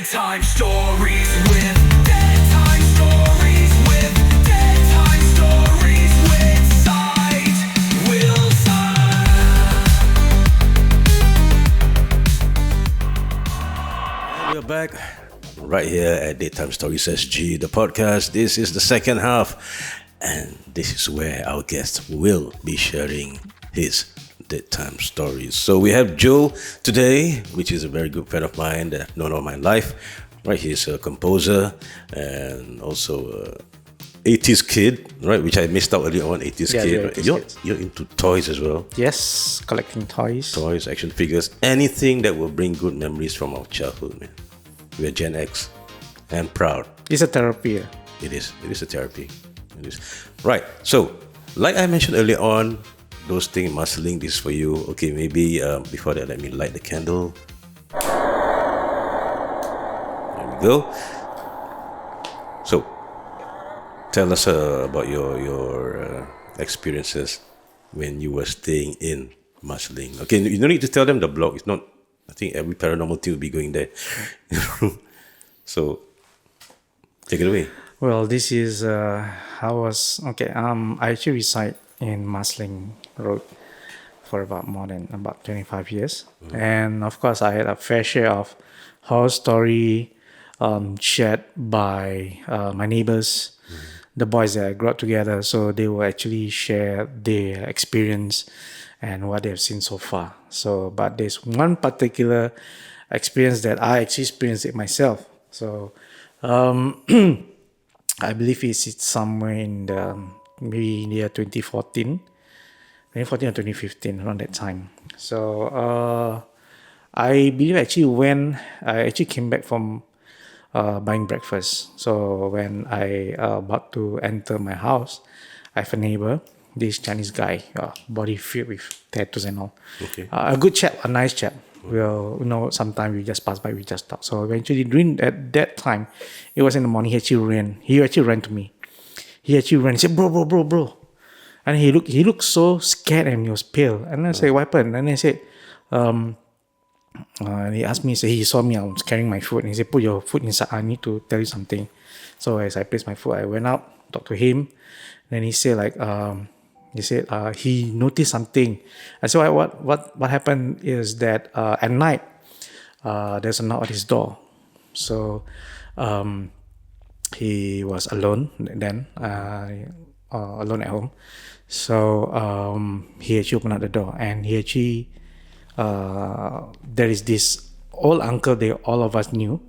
Bedtime stories with bedtime stories with bedtime stories with Side Wilson. We're back right here at Daytime Stories SG, the podcast. This is the second half, and this is where our guest will be sharing his daytime stories. So we have Joe today, which is a very good friend of mine that I've known all my life. Right, he's a composer and also a 80s kid, right? Which I missed out earlier on. 80s Yeah, kid. yeah, Right? 80s You're, kids. you're into toys as well. Yes, collecting toys. Toys, action figures, anything that will bring good memories from our childhood, man. We're Gen X and proud. It's a therapy. It is a therapy. It is. Right. So, like I mentioned earlier on, those things, Marsiling, this is for you. Okay, maybe before that, let me light the candle. There we go. So, tell us about your experiences when you were staying in Marsiling. Okay, you don't need to tell them the blog. It's not. I think every paranormal team will be going there. So, take it away. Well, this is I actually reside in Marsiling Road for about 25 years, and of course I had a fair share of horror story shared by my neighbors, the boys that I grew up together. So they will actually share their experience and what they have seen so far. So, but there's one particular experience that I actually experienced it myself. So, I believe it's somewhere in the maybe in the year 2014 or 2015, around that time. So, I believe I actually came back from buying breakfast. So when I about to enter my house, I have a neighbor, this Chinese guy, body filled with tattoos and all. Okay. A good chap, a nice chap. We'll, sometimes we just pass by, we just talk. So eventually, during at that time, it was in the morning. He actually ran to me. He said, "Bro," and he looked so scared and he was pale. And I said, "What happened?" And I said, and he asked me, so he saw me, I was carrying my food, and he said, "Put your food inside, I need to tell you something." So as I placed my food, I went out, talked to him. Then he said he noticed something. I said, what happened is that at night, there's a knock at his door. So he was alone then, alone at home. So he actually opened up the door, and he actually there is this old uncle they all of us knew.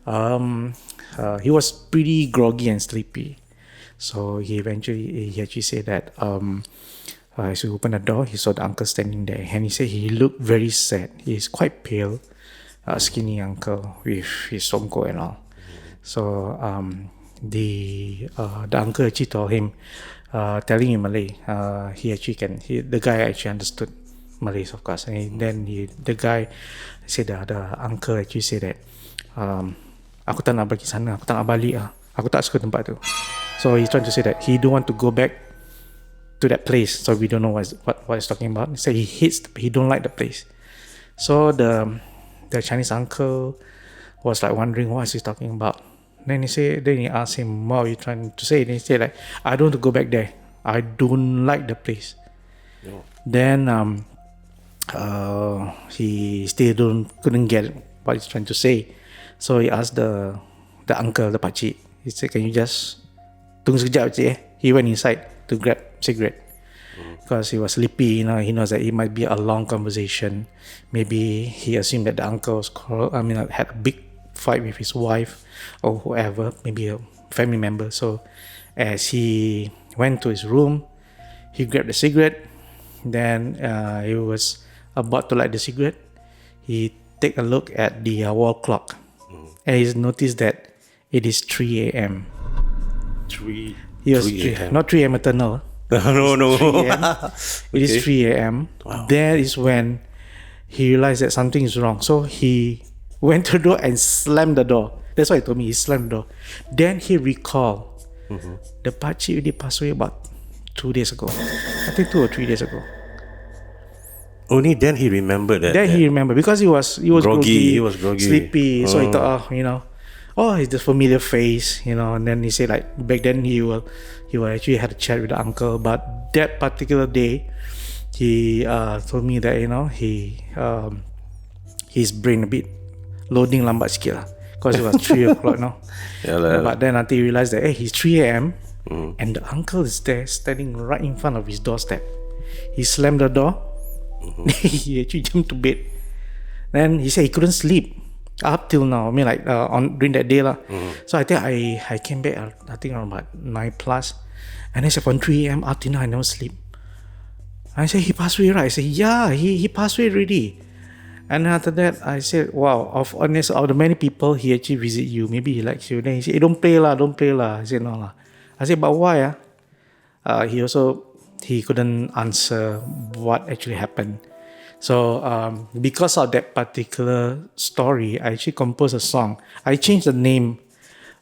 He was pretty groggy and sleepy. So he actually said that as he opened the door, he saw the uncle standing there, and he said he looked very sad. He's quite pale, skinny uncle with his songko and all. So the uncle actually told him, telling him Malay. The guy actually understood Malay, of course. And then the guy said the uncle actually said that aku tak nak pergi sana, aku tak nak balik lah. Aku tak suka tempat tu. So he's trying to say that he don't want to go back to that place. So we don't know what he's talking about. He said he don't like the place. So the Chinese uncle was like wondering what is he talking about. Then he asked him, "What are you trying to say?" Then he said, like, "I don't want to go back there. I don't like the place." No. Then he still couldn't get what he's trying to say. So he asked the uncle, the Pakcik. He said, "Can you just tunggu sekejap, Pakcik, eh?" He went inside to grab cigarette because he was sleepy. He knows that it might be a long conversation. Maybe he assumed that the uncle had a big fight with his wife or whoever, maybe a family member. So as he went to his room, he grabbed the cigarette. Then he was about to light the cigarette. He take a look at the wall clock, and he noticed that it is 3 a.m. 3 a.m. Not 3 a.m. eternal. No. 3 a.m. It is 3 a.m. Wow. That is when he realized that something is wrong. So he went to the door and slammed the door. That's why he told me, he slammed the door. Then he recalled the Pakcik already passed away about 2 days ago. I think 2 or 3 days ago. Only then he remembered that. Then he remembered because he was Groggy, groggy, he was groggy. sleepy. So he thought, it's the familiar face, And then he said like back then he will actually had a chat with the uncle. But that particular day, he told me that his brain a bit loading lambat sikit lah. Because it was 3 o'clock now. But then until he realized that it's 3 a.m. And the uncle is there standing right in front of his doorstep. He slammed the door. He actually jumped to bed. Then he said he couldn't sleep up till now. I mean, like during that day lah. So I think I came back. I think around about 9 plus, and I said from 3 a.m. up till now I never sleep. I said he passed away, right? I said yeah, he passed away already. And after that I said wow, of the many people he actually visit you, maybe he likes you. Then he said hey, don't play lah. I said no lah. I said but why he couldn't answer what actually happened. So because of that particular story, I actually composed a song. I changed the name,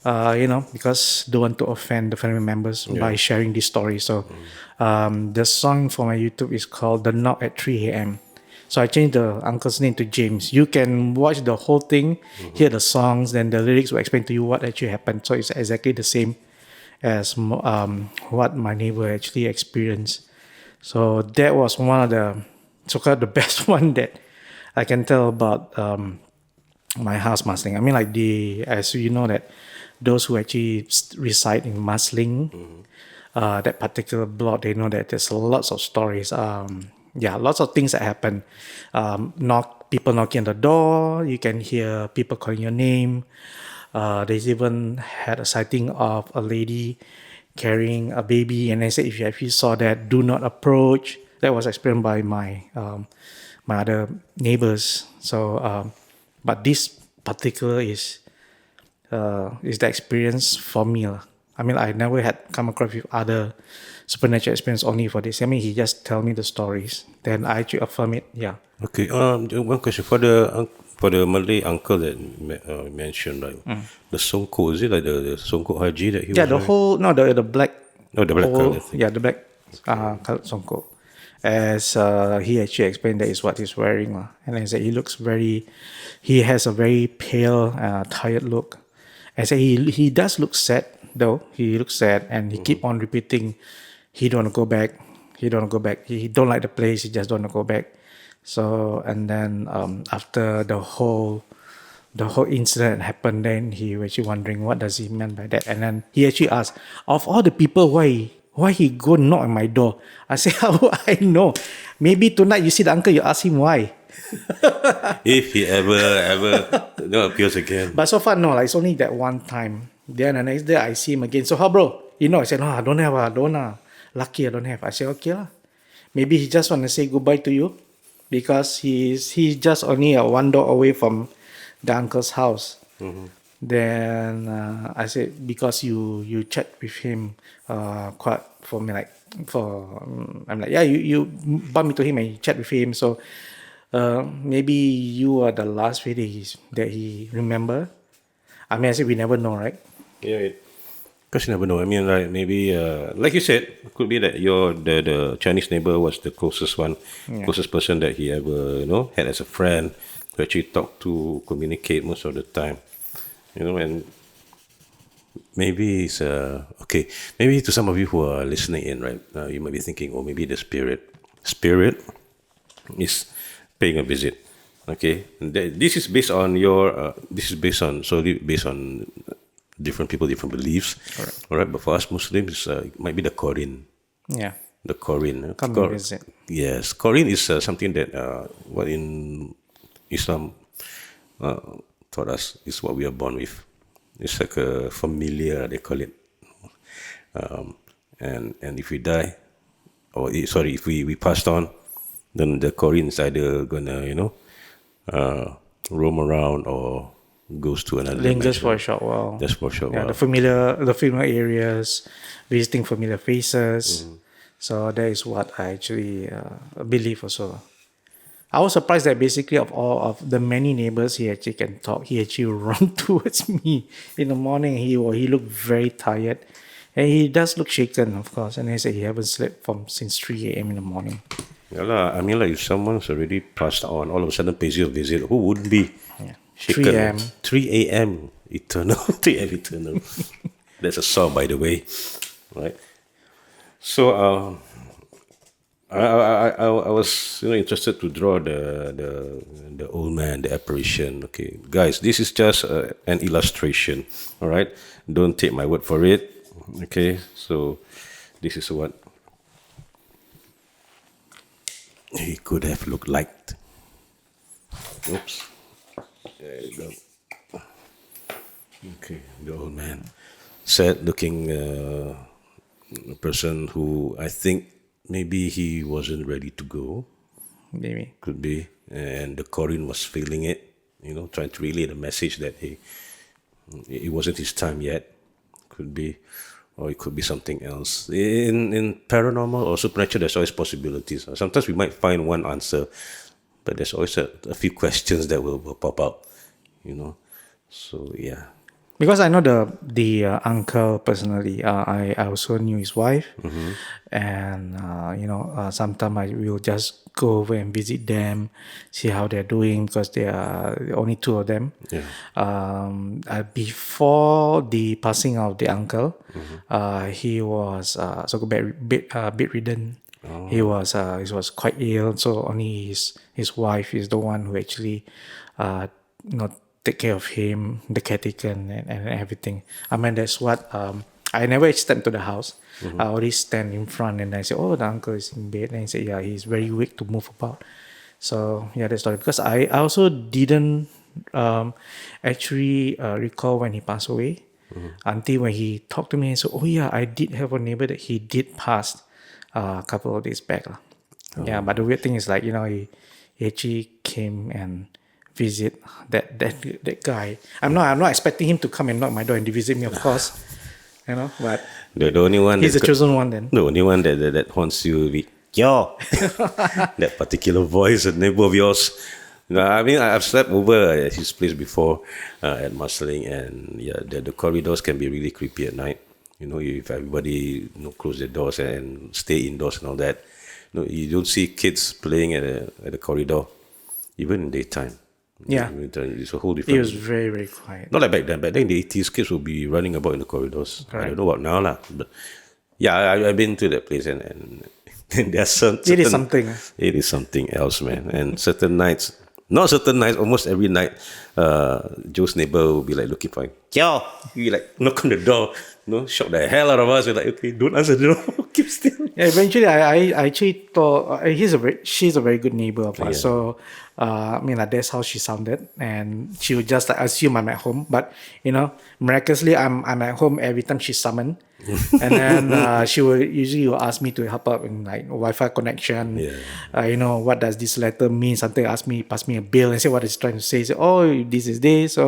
because don't want to offend the family members by sharing this story. So the song for my YouTube is called The Knock at 3 a.m. So I changed the uncle's name to James. You can watch the whole thing, hear the songs, then the lyrics will explain to you what actually happened. So it's exactly the same as what my neighbor actually experienced. So that was one of the so-called the best one that I can tell about my house, Marsiling. I mean, like as you know that those who actually reside in Marsiling, that particular block, they know that there's lots of stories. Lots of things that happen. People knocking on the door. You can hear people calling your name. There's even had a sighting of a lady carrying a baby, and they said if you saw that, do not approach. That was experienced by my other neighbors. So, but this particular is the experience for me. I mean, I never had come across with other supernatural experience only for this. I mean, he just tell me the stories, then I actually affirm it. Yeah. Okay. One question for the Malay uncle that mentioned, right? The songkok, is it like the songkok haji that he was? Yeah, the black. Oh, the black colour thing. Yeah, the black colored songkok. As he actually explained that is what he's wearing, and I said he has a very pale, tired look. I said he does look sad though. He looks sad, and he keep on repeating, he don't want to go back. He don't want to go back. He don't like the place. He just don't want to go back. So and then after the whole incident happened, then he was actually wondering what does he mean by that, and then he actually asked, of all the people, why he go knock on my door? I said, how would I know? Maybe tonight you see the uncle, you ask him why. If he ever appears again. But so far, no, like it's only that one time. Then the next day, I see him again. So how, bro? I said, no, I don't have. Lucky I don't have. I said, okay lah. Maybe he just want to say goodbye to you because he's just only one door away from the uncle's house. Then I said, because you chat with him quite for me, I'm like, yeah, you bump into him and you chat with him. So maybe you are the last video that he remember. I mean, I said we never know, right? Yeah, because you never know. I mean, like maybe, like you said, it could be that the Chinese neighbor was the closest person that he ever had as a friend to actually talk to, communicate most of the time, and maybe it's okay. Maybe to some of you who are listening in, right, you might be thinking, oh, maybe the spirit is paying a visit. Okay, this is based on solely based on different people, different beliefs. Correct. All right, but for us Muslims, it might be the Qorin. Yeah. The Qorin. Come and visit. Yes, Qorin is something that what in Islam taught us is what we are born with. It's like a familiar, they call it. And if we die, if we passed on, then the Qorin is either gonna roam around or goes to another lingers for a short while. Just for a short while. The familiar areas, visiting familiar faces. So that is what I actually believe also. I was surprised that basically of all of the many neighbors he actually can talk, he actually run towards me in the morning. He looked very tired, and he does look shaken, of course. And he said he haven't slept since 3 a.m. in the morning. Yeah, lah. I mean, like if someone's already passed on, all of a sudden pays you a visit, who wouldn't be Yeah. shaken? 3 a.m. 3 a.m. Eternal. 3 a.m. Eternal. That's a song, by the way. Right? So, I was interested to draw the old man, the apparition. Okay, guys, this is just an illustration. All right, don't take my word for it. Okay, so this is what he could have looked like. Oops, there you go. Okay, the old man, sad-looking person who I think maybe he wasn't ready to go. Maybe. Could be, and the Korean was feeling it, trying to relay the message that it wasn't his time yet. Could be, or it could be something else. In paranormal or supernatural, there's always possibilities. Sometimes we might find one answer, but there's always a few questions that will pop up. So yeah. Because I know the uncle personally, I also knew his wife, and sometimes I will just go over and visit them, see how they're doing because there are only two of them. Yeah. Before the passing of the uncle, he was bedridden. He was quite ill, so only his wife is the one who actually, take care of him, the caretaker and everything. I mean, that's what I never stepped to the house. I always stand in front and I say, "Oh, the uncle is in bed." And he said, "Yeah, he's very weak to move about." So yeah, that's story. Because I also didn't actually recall when he passed away until when he talked to me and said, "Oh yeah, I did have a neighbor that he did pass a couple of days back." Yeah, but the weird thing is he actually came and visit that guy. I'm not expecting him to come and knock my door and visit me, of course. But The only one he's the chosen one then. The only one that haunts you will be yo. That particular voice, a neighbor of yours. I mean, I've slept over at his place before at Marsiling, and yeah, the corridors can be really creepy at night. If everybody close their doors and stay indoors and all that, you don't see kids playing at the corridor, even in daytime. Yeah. It's a whole different. He was very, very quiet. Not like back then. Back then in the 80s, kids will be running about in the corridors. Correct. I don't know about now, lah. But yeah, I've been to that place and there's It is something. It is something else, man. And almost every night, Joe's neighbor will be like looking for him. Yo! He like knock on the door, shock the hell out of us. We're like, okay, don't answer the door, keep still. Yeah, eventually I actually thought she's a very good neighbor of us. Yeah. So that's how she sounded, and she would just assume I'm at home. But miraculously I'm at home every time she's summoned, and then she will usually ask me to help out in like Wi-Fi connection. Yeah. What does this letter mean? Something pass me a bill and say what it's trying to say. Say, oh, this is this.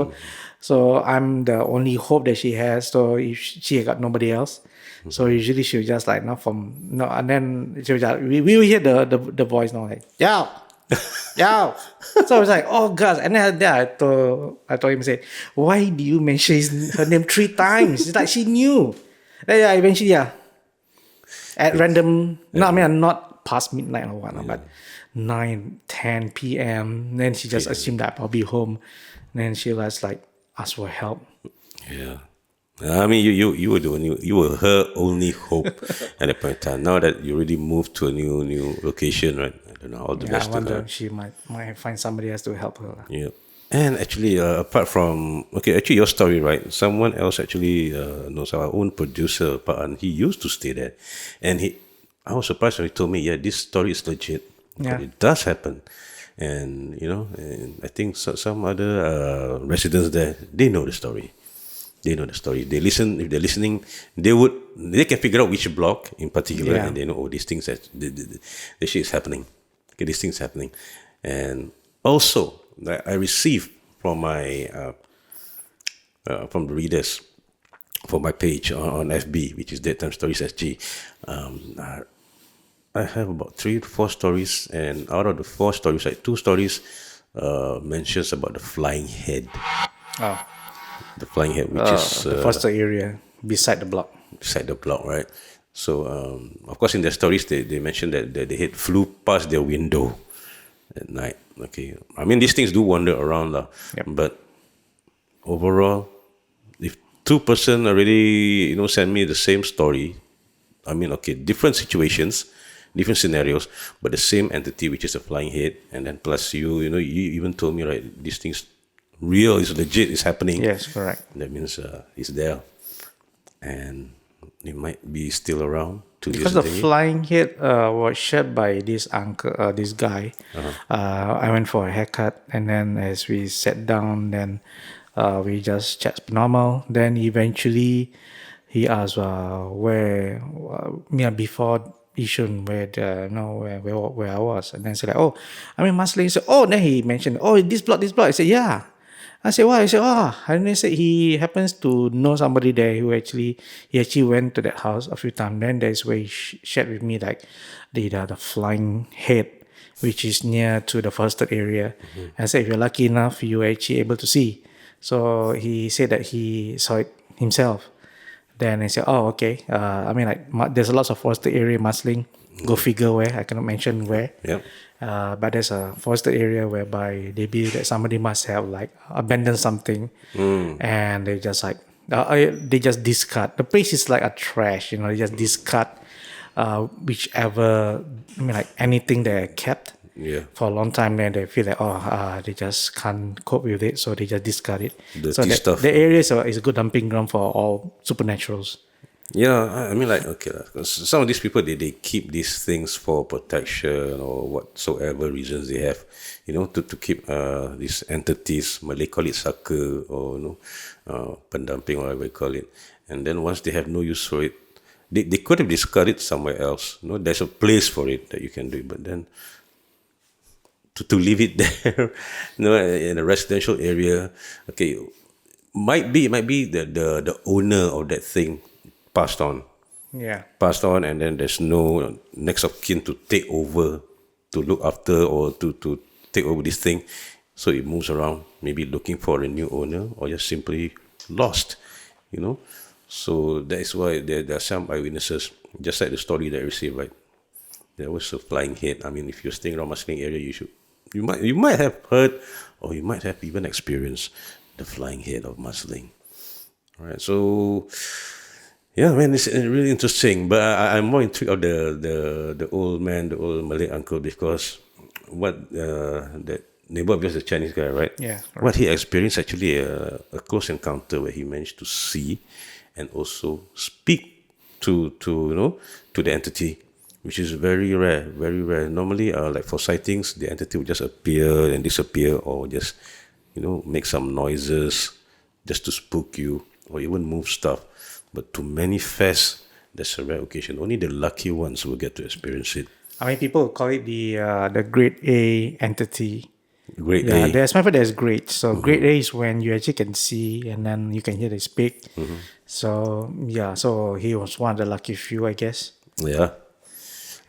So I'm the only hope that she has. So if she got nobody else. So usually she'll just like and then she'll just, we will hear the voice now like yo. So I was like, oh gosh, and then I told him, say, why do you mention her name 3 times? It's like she knew. Then eventually at random, not past midnight or whatnot, but 9-10 p.m. Then she just assumed that I'll be home. Then she was like ask for help. Yeah. I mean, you were you were her only hope at that point in time. Now that you already moved to a new location, right? I don't know, all the best I wonder to her. if she might find somebody else to help her. Yeah. And actually, apart from your story, right? Someone else actually knows our own producer, and he used to stay there, and I was surprised when he told me, yeah, this story is legit. Yeah. It does happen, and and I think some other residents there, they know the story. They know the story. They listen. If they're listening, they can figure out which block in particular, and they know, oh, these things that this shit is happening. Okay, these things happening, and also I received from my from the readers for my page on FB, which is Daytime Stories SG. I have about 3 to 4 stories, and out of the 4 stories, like 2 stories mentions about the flying head. Oh. The flying head, which is the foster area beside the block. Beside the block, right? So of course in their stories they mentioned that the head flew past their window at night. Okay, I mean these things do wander around lah. Yep. But overall, if two person already send me the same story, I mean okay, different situations, different scenarios, but the same entity, which is a flying head, and then plus you even told me, right, these things real, is legit, is happening. Yes, correct. That means it's there, and it might be still around. Because the flying head was shared by this uncle, this guy. I went for a haircut, and then as we sat down, then we just chat normal. Then eventually, he asked where, before Yishun, where I was, and then I said like, oh, I'm in Marsiling. He said, oh, then he mentioned, oh, this block. I said, yeah. I said, why? He said, oh, and then said he happens to know somebody there who he actually went to that house a few times. Then that's where he shared with me like the flying head, which is near to the forested area. I said, if you're lucky enough, you're actually able to see. So he said that he saw it himself. Then I said, oh, okay. There's a lot of forested area, Marsiling. Go figure where. I cannot mention where. Yep. But there's a forested area whereby they believe that somebody must have like abandoned something, and they just like they just discard. The place is like a trash, they just discard whichever. Anything they kept for a long time. Then they feel like they just can't cope with it, so they just discard it. Dirty stuff. The area is a good dumping ground for all supernaturals. Yeah, I mean, like, okay, some of these people, they keep these things for protection or whatsoever reasons they have, to keep these entities, Malay call it saka, or pendamping, whatever you call it. And then once they have no use for it, they could have discarded it somewhere else. There's a place for it that you can do it, but then to leave it there, in a residential area, okay, might be the owner of that thing passed on, and then there's no next of kin to take over, to look after, or to take over this thing, so it moves around, maybe looking for a new owner, or just simply lost, So that is why there are some eyewitnesses, just like the story that I received, right? There was a flying head. I mean, if you're staying around Marsiling area, you might have heard, or you might have even experienced the flying head of Marsiling. All right, so. Yeah, man, it's really interesting. But I'm more intrigued of the old man, the old Malay uncle, because what that neighbor of yours, the Chinese guy, right? Yeah. Right. What he experienced actually a close encounter where he managed to see and also speak to the entity, which is very rare, very rare. Normally, like for sightings, the entity would just appear and disappear, or just make some noises just to spook you, or even move stuff. But to manifest, that's a rare occasion. Only the lucky ones will get to experience it. People call it the grade A entity. Grade A. There's grade. So grade A is when you actually can see and then you can hear they speak. So so he was one of the lucky few, I guess. Yeah.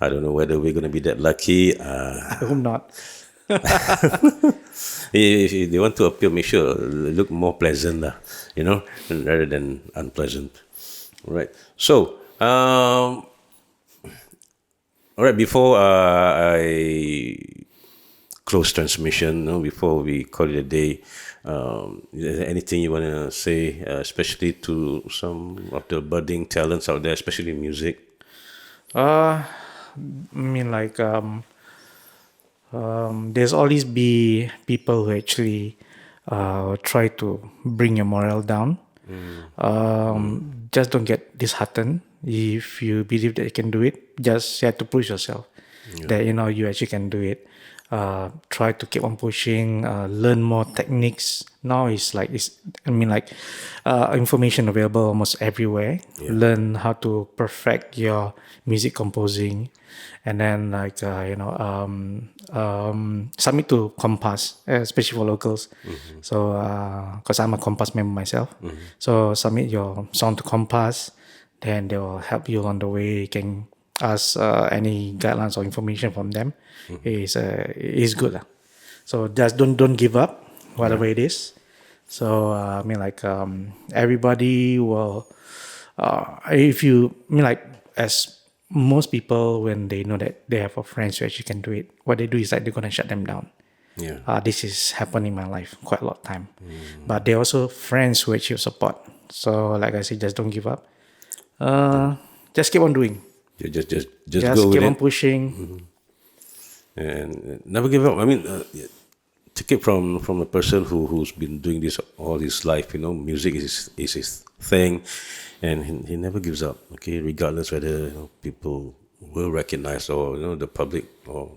I don't know whether we're going to be that lucky. I hope not. If they want to appear, make sure look more pleasant, rather than unpleasant. Right. So, all right. Before I close transmission, before we call it a day, is there anything you want to say, especially to some of the budding talents out there, especially in music? There's always be people who actually try to bring your morale down. Just don't get disheartened. If you believe that you can do it, just have to push yourself that you actually can do it. Try to keep on pushing, learn more techniques. Now information available almost everywhere. Learn how to perfect your music composing, and then submit to Compass, especially for locals. So because I'm a Compass member myself, so submit your song to Compass, then they will help you on the way. You can ask any guidelines or information from them. Is good. So just don't give up, whatever it is. So everybody will, if you as most people, when they know that they have a friend who actually can do it, what they do is like they're gonna shut them down. Yeah. This is happened in my life quite a lot of time. But there are also friends who actually support. So like I said, just don't give up. Just keep on doing. Just Just go with keep on it pushing. and never give up. I mean, take it from a person who's been doing this all his life. Music is his thing, and he never gives up. Okay, regardless whether people will recognize or the public or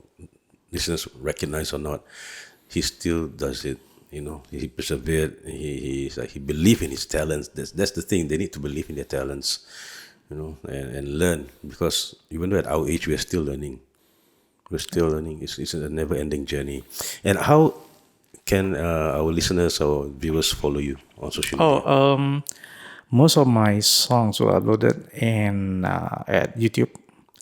listeners recognize or not, he still does it. He persevered. He's like he believed in his talents. That's the thing. They need to believe in their talents, and learn, because even though at our age we're still learning. We're still learning. It's a never-ending journey. And how can our listeners or viewers follow you on social media? Most of my songs were uploaded in at YouTube.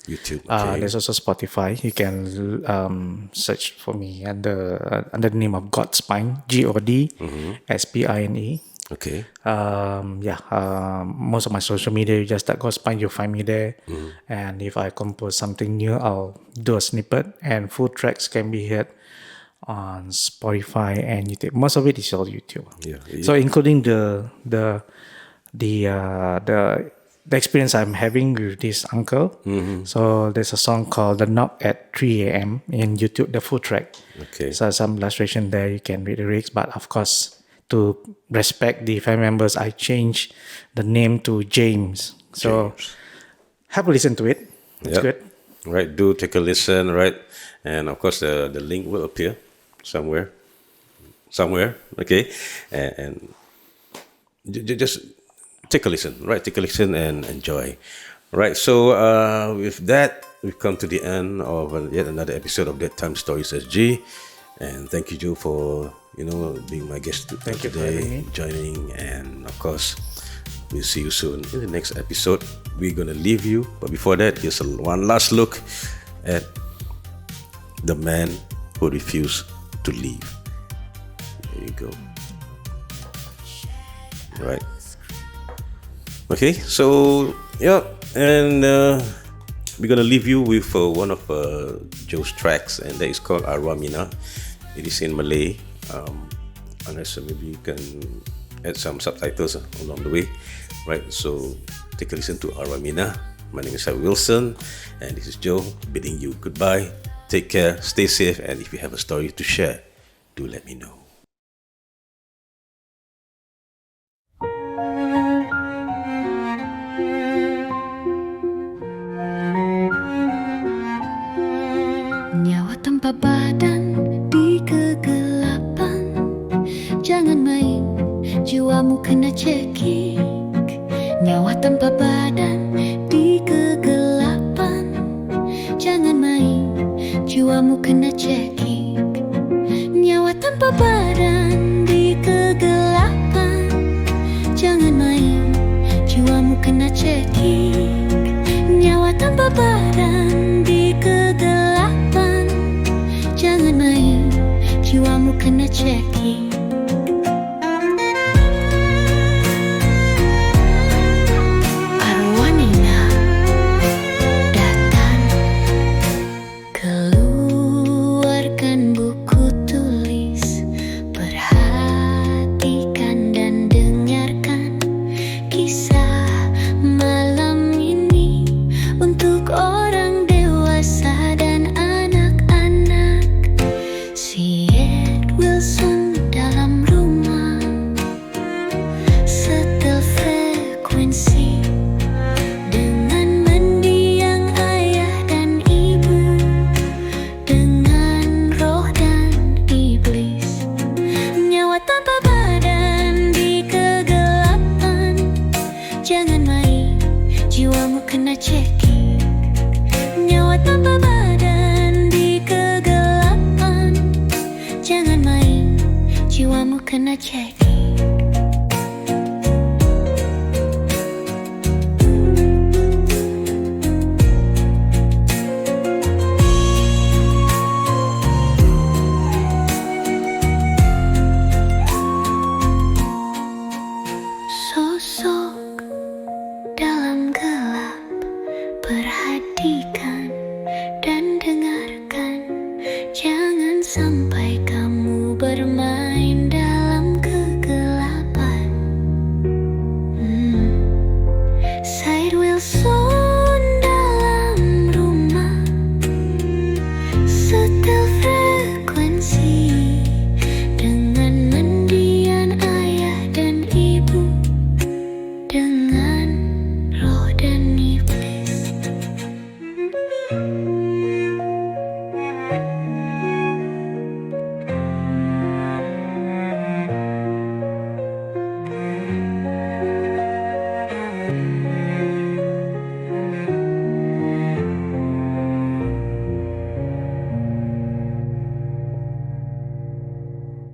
YouTube. Okay. There's also Spotify. You can search for me under the name of Godspine, GODSPINE. Okay. Most of my social media, you just type Godspine, you'll find me there. And if I compose something new, I'll do a snippet, and full tracks can be heard on Spotify and YouTube. Most of it is all YouTube. Yeah. So including the experience I'm having with this uncle. So there's a song called "The Knock at 3 a.m." in YouTube, the full track. Okay. So some illustration there, you can read the lyrics, but of course, to respect the family members, I changed the name to James. So have a listen to it. It's Yep. good. Right. Do take a listen. Right. And of course, the link will appear somewhere. Okay. And just take a listen. Right. Take a listen and enjoy. Right. So with that, we've come to the end of yet another episode of That Time Stories SG. And thank you, Joe, for being my guest Thank you for today, having me. joining, and of course, we'll see you soon in the next episode. We're gonna leave you, but before that, here's one last look at the man who refused to leave. There you go. Right. Okay, so yeah, and we're gonna leave you with one of Joe's tracks, and that is called Arwamina. It is in Malay. Unless maybe you can add some subtitles along the way, right? So take a listen to Arwamina. My name is Sai Wilson, and this is Joe bidding you goodbye. Take care, stay safe, and if you have a story to share, do let me know. Nyawa tanpa badan di kegelapan. Jangan main, jiwamu kena cekik. Nyawa tanpa badan di kegelapan. Jangan main, jiwamu kena cekik. Nyawa tanpa badan di kegelapan. Jangan main, jiwamu kena cekik. Nyawa tanpa badan di kegelapan. Jangan main, jiwamu kena cekik. Arwamina datang. Keluarkan buku tulis, perhatikan dan dengarkan kisah malam ini untuk orang dewasa dan anak-anak. Si Ed Wilson dalam rumah, setel frekuensi dengan mendiang ayah dan ibu, dengan roh dan iblis. Nyawa tanpa badan di kegelapan. Jangan main, jiwamu kena cekik. Nyawa tanpa badan di kegelapan. Jangan main, jiwamu kena cekik. Sosok